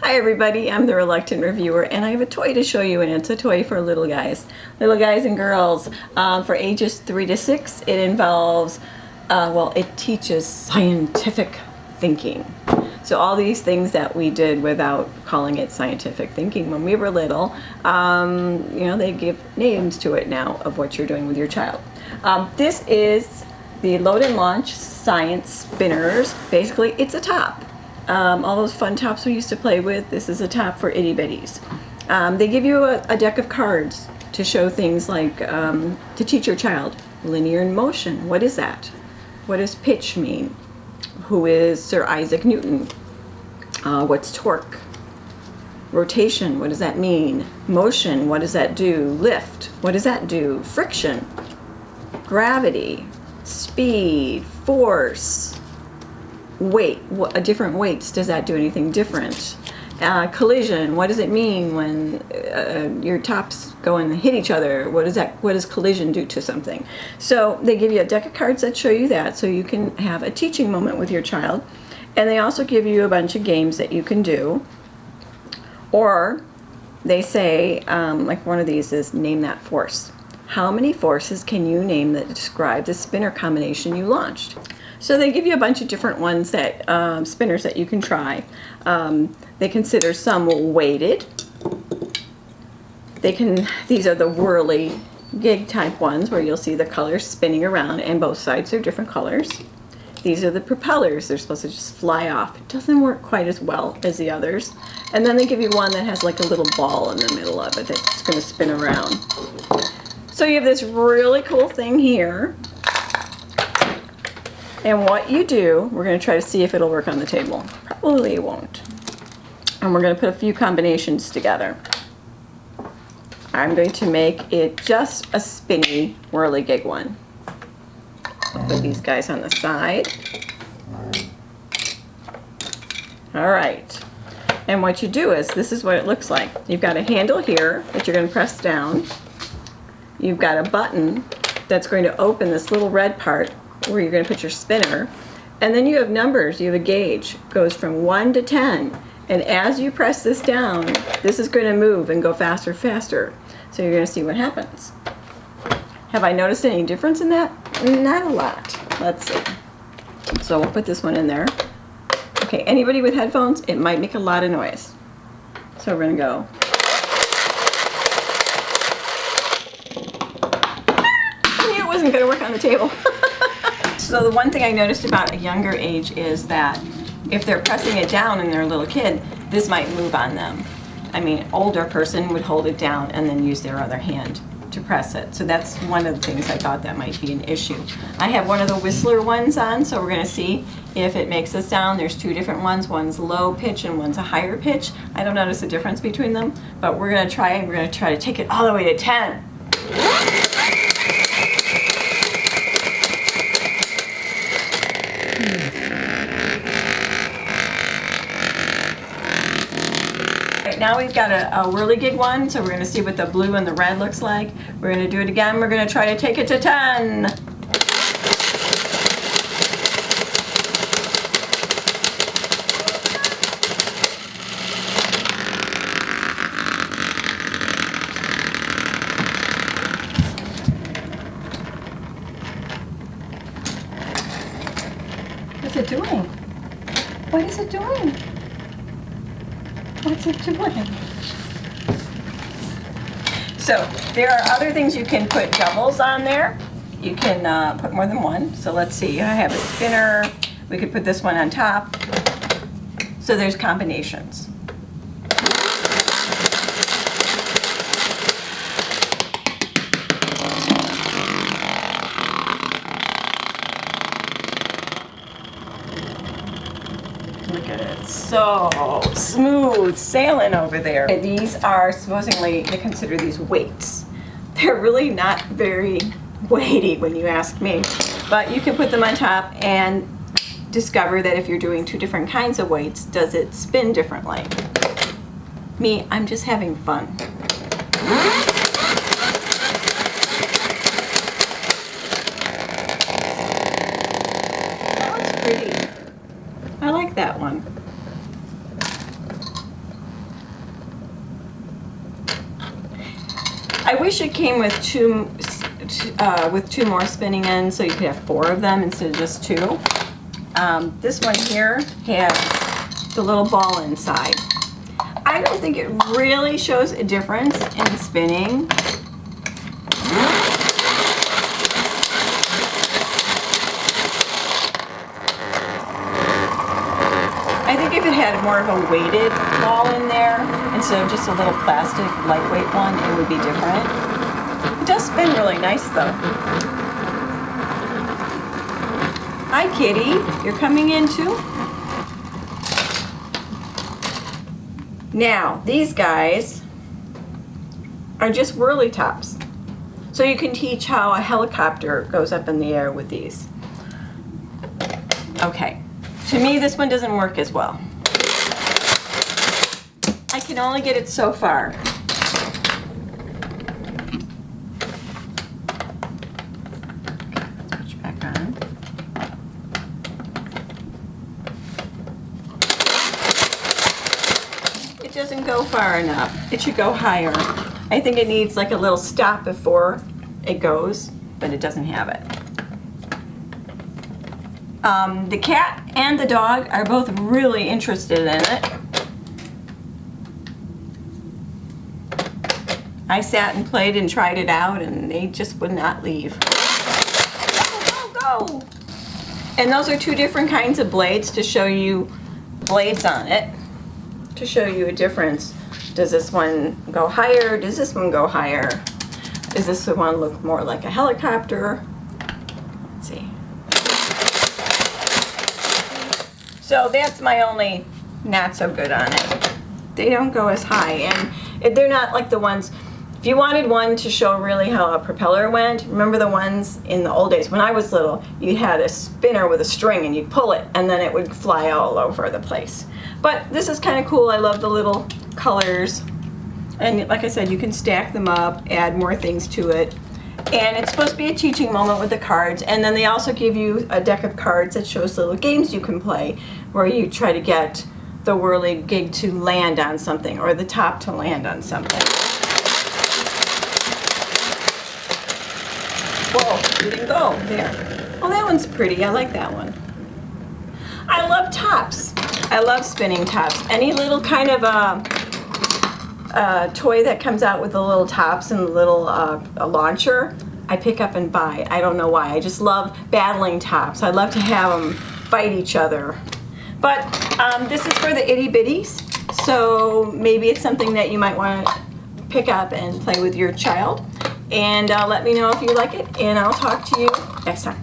Hi everybody, I'm the Reluctant Reviewer and I have a toy to show you, and it's a toy for little guys and girls for ages 3 to 6. It involves, it teaches scientific thinking. So all these things that we did without calling it scientific thinking when we were little, they give names to it now of what you're doing with your child. This is the Load and Launch Science Spinners. Basically, it's a top. All those fun tops we used to play with, this is a top for itty bitties. They give you a deck of cards to show things like, to teach your child linear motion. What is that? What does pitch mean? Who is Sir Isaac Newton? What's torque? Rotation, what does that mean? Motion, what does that do? Lift, what does that do? Friction, gravity, speed, force, weight, different weights, does that do anything different? Collision, what does it mean when your tops go and hit each other? What does collision do to something? So they give you a deck of cards that show you that, so you can have a teaching moment with your child. And they also give you a bunch of games that you can do. Or they say, like one of these is name that force. How many forces can you name that describe the spinner combination you launched? So they give you a bunch of different ones that spinners that you can try. They consider some weighted. These are the whirly gig type ones where you'll see the colors spinning around and both sides are different colors. These are the propellers. They're supposed to just fly off. It doesn't work quite as well as the others. And then they give you one that has like a little ball in the middle of it that's going to spin around. So you have this really cool thing here. And what you do, we're going to try to see if it'll work on the table. Probably it won't. And we're going to put a few combinations together. I'm going to make it just a spinny whirligig one. I'll put these guys on the side. All right. And what you do is, this is what it looks like. You've got a handle here that you're going to press down. You've got a button that's going to open this little red part where you're going to put your spinner, and then you have numbers. You have a gauge. It goes from 1 to 10, and as you press this down, this is going to move and go faster, faster. So you're going to see what happens. Have I noticed any difference in that? Not a lot. Let's see. So we'll put this one in there. Okay, anybody with headphones, it might make a lot of noise. So we're going to go. I knew it wasn't going to work on the table. So the one thing I noticed about a younger age is that if they're pressing it down and they're a little kid, this might move on them. I mean, an older person would hold it down and then use their other hand to press it. So that's one of the things I thought that might be an issue. I have one of the Whistler ones on, so we're going to see if it makes this down. There's two different ones. One's low pitch and one's a higher pitch. I don't notice a difference between them, but we're going to try to take it all the way to 10. Now we've got a whirligig one, so we're going to see what the blue and the red looks like. We're going to do it again. We're going to try to take it to 10. What's it doing? What is it doing? What's it doing? So there are other things you can put doubles on there. You can put more than one. So let's see, I have a spinner. We could put this one on top. So there's combinations. Look at it, so smooth sailing over there. And these are supposedly, they consider these weights. They're really not very weighty when you ask me, but you can put them on top and discover that if you're doing two different kinds of weights, does it spin differently? Me, I'm just having fun. That looks pretty. I like that one. I wish it came with two more spinning ends, so you could have 4 of them instead of just 2. This one here has the little ball inside. I don't think it really shows a difference in spinning. I think if it had more of a weighted ball in there, instead of just a little plastic lightweight one, it would be different. It does spin really nice though. Hi kitty, you're coming in too? Now, these guys are just whirly tops. So you can teach how a helicopter goes up in the air with these. Okay. To me, this one doesn't work as well. I can only get it so far. Switch back on. It doesn't go far enough. It should go higher. I think it needs like a little stop before it goes, but it doesn't have it. The cat and the dog are both really interested in it. I sat and played and tried it out and they just would not leave. Go, go, go! And those are 2 different kinds of blades to show you blades on it, to show you a difference. Does this one go higher? Does this one go higher? Does this one look more like a helicopter? Let's see. So that's my only not so good on it. They don't go as high, and they're not like the ones, if you wanted one to show really how a propeller went, remember the ones in the old days when I was little, you had a spinner with a string and you'd pull it and then it would fly all over the place. But this is kind of cool. I love the little colors, and like I said, you can stack them up, add more things to it. And it's supposed to be a teaching moment with the cards, and then they also give you a deck of cards that shows little games you can play where you try to get the whirligig to land on something or the top to land on something. Whoa, didn't go there. Oh, that one's pretty. I like that one. I love tops. I love spinning tops. Any little kind of toy that comes out with the little tops and the little a launcher, I pick up and buy. I don't know why. I just love battling tops. I love to have them fight each other. But this is for the itty bitties, so maybe it's something that you might want to pick up and play with your child. And let me know if you like it, and I'll talk to you next time.